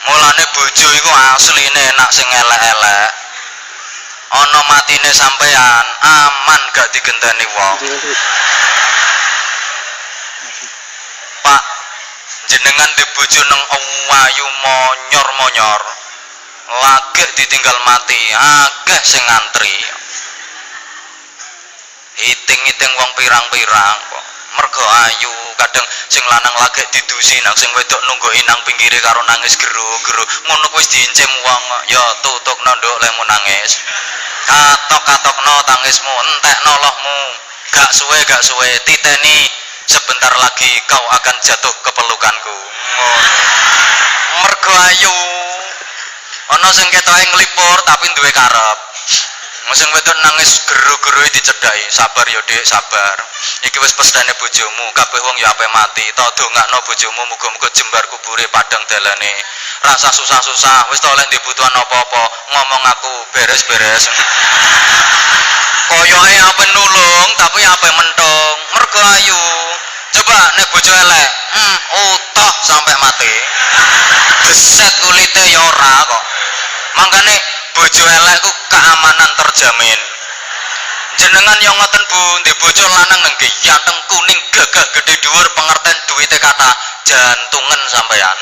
Mulane bojo iku asline enak sing elek-elek. Ana matine sampean aman gak digenteni wong. Pak, jenengan di bojo nang ayu monyor-monyor. Lagi ditinggal mati, akeh sing ngantri. Hiting-hiting wong pirang-pirang kok. Mergo ayu, kadang sing lanang lagi didusi nang sing wedok nungguin nang pinggire karo nangis geru-geru. Ngono wis diincem wong, ya tutukno nduk lemu nangis. Katok-katokno tangismu, entekno lohmu. Gak suwe titeni, sebentar lagi kau akan jatuh ke pelukanku. Mergo ayu. Ana sing ketoke nglipur tapi duwe karep. Sing wedok nangis geru-geru dicedhaki, sabar ya Dik, sabar. Iki wis pestane bojomu, kabeh wong ya ape mati. Ta dongakno bojomu muga-muga jembar kubure padang dalane. Rasa susah-susah, wis ta oleh dibutuhan apa-apa, ngomong aku beres-beres. Koyoke ape nulung tapi ape mentung. Mergo ayu. Coba nek bojo elek, utuh sampai mati. Beset kulite ya ora kok. Mangkane bojo elek ku keamanan terjamin. Jenengan yang ngoten Bu, di bojo lanang nengge yateng kuning gagah gede dhuwur pengertian duwite kata jantungan sampean.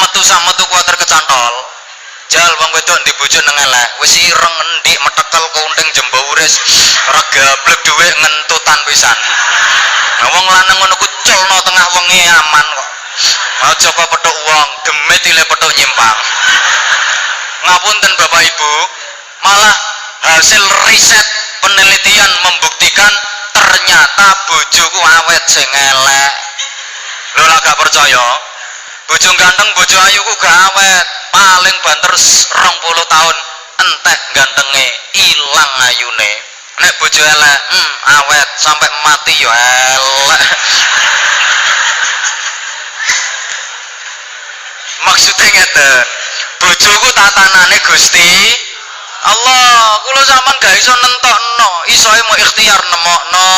Metu sak metu kuwatir kecantol. Jal wong wedok di bojo nang elek, wis ireng endik metekel kunting jembo uris, regablek dhuwit ngentutan pisan. Nah wong lanang ngono ku culno tengah wengi aman kok. Aja kok petuk wong, demit ile petuk nyimpang. Ngapunten Bapak Ibu, malah hasil riset penelitian membuktikan ternyata bojoku awet sing elek. Lho lah gak percaya, bojo ganteng bojo ayu ku gak awet, paling banter 20 tahun entek gantenge, ilang ayune. Nek bojo elek awet sampai mati yo elek. Maksudnya ngeten, bojoku tatanane Gusti Allah, kula sampean gak iso nentokno, isoe mau ikhtiar nemokno.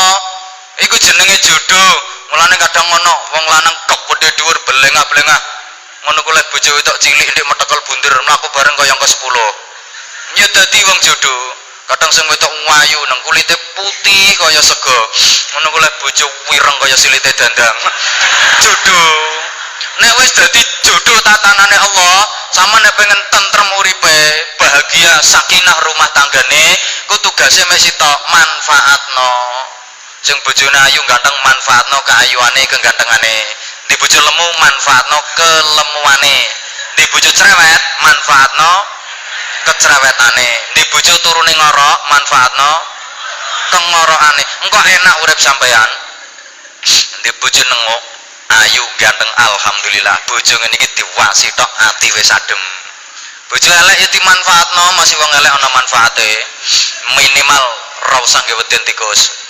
Iku jenenge jodoh. Mulane kadang ngono wong lanang kepedhe dhuwur belengah-belengah. Ngono ku lek bojo wedok cilik ndik metekel bundir mlaku bareng kaya yang ke-10. Ya dadi wong jodoh. Kadang sing wedok ayu nang kulite putih kaya sego. Ngono ku lek bojo wireng kaya silite dandang. Jodoh. Nek wis dadi jodoh tatanane Allah, sama nek pengen tentrem uripe, bahagia, sakinah rumah tanggane, ku tugase mek sitok manfaatno. Sing bojone ayu ganteng manfaatno keayuane kegantengane. Di bojo lemu manfaatno kelemuane. Di bojo cerewet manfaatno kecrewetane. Di bojo turune ngorok manfaatno kengorokane. Engko enak urip sampean. Di bojo nengok ayu ganteng alhamdulillah, bojo ngene iki diwasi tok ati wis adem. Bojo elek ya dimanfaatno, masih wong elek ana manfaate. Minimal ra usah nggawe weden tikus.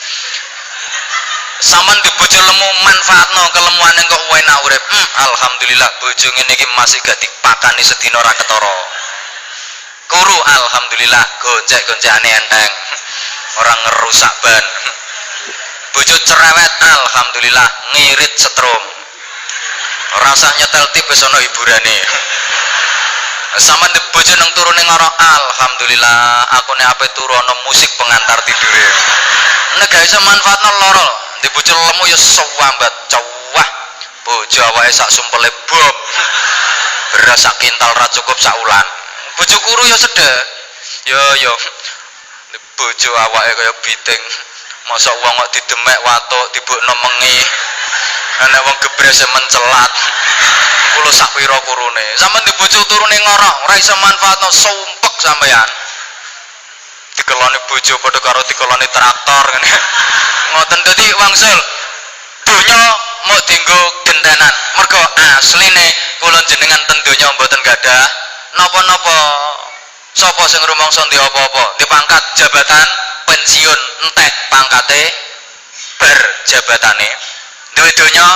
Saman di bojo lemu manfaatno kelemuane kok enak urip. Alhamdulillah bojo ngene iki masih gak dipakani sedina ra ketara. Kuru alhamdulillah goncek-goncekane enteng. Ora ngerusak ban. Bojo cerewet alhamdulillah ngirit setrum. Rasa nyetel tipis ana hiburane. Sama di bojo nang turune ngorok alhamdulillah aku nek ape turu ana musik pengantar tidure. Nek gak iso manfaatno loro. Di bojo lemu ya sewambat cowah. Bojo awake sak sumpele bob. Beras sak kintal ra cukup sak ulan. Bojo kuru ya sedek. Yo. Di bojo awake kaya biting. Masa wong kok didemek watuk dibukno mengi. Nek wong gebrese mencelat. Kulo sak pira kurune. Sampeyan di bojo turune ngorok, ora iso manfaatno sumpek sampeyan. Dikeloni bojo padha karo dikeloni traktor ngene. Ngoten dadi wangsul. Donya mau dienggo gentenan. Mergo asline kula jenengan ten donya mboten gadah napa-napa. Sapa sing rumangsa ndi apa-apa, di pangkat jabatan pensiun entek pangkate bar jabatane. Duwe donya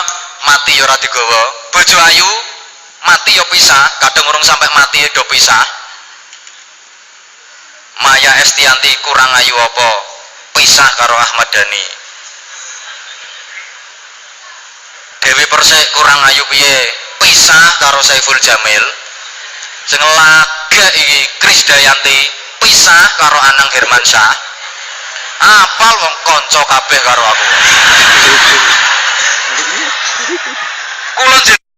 mati ora digawa. Bojo ayu mati ya pisah, kadang urung sampai mati do pisah. Maya Estianti kurang ayu apa? Pisah karo Ahmad Dhani. Dewi Persik kurang ayu piye? Pisah karo Saiful Jamil. sing lagek iki Krisdayanti pisah karo Anang Hermansyah apal wong kanca kabeh karo aku kula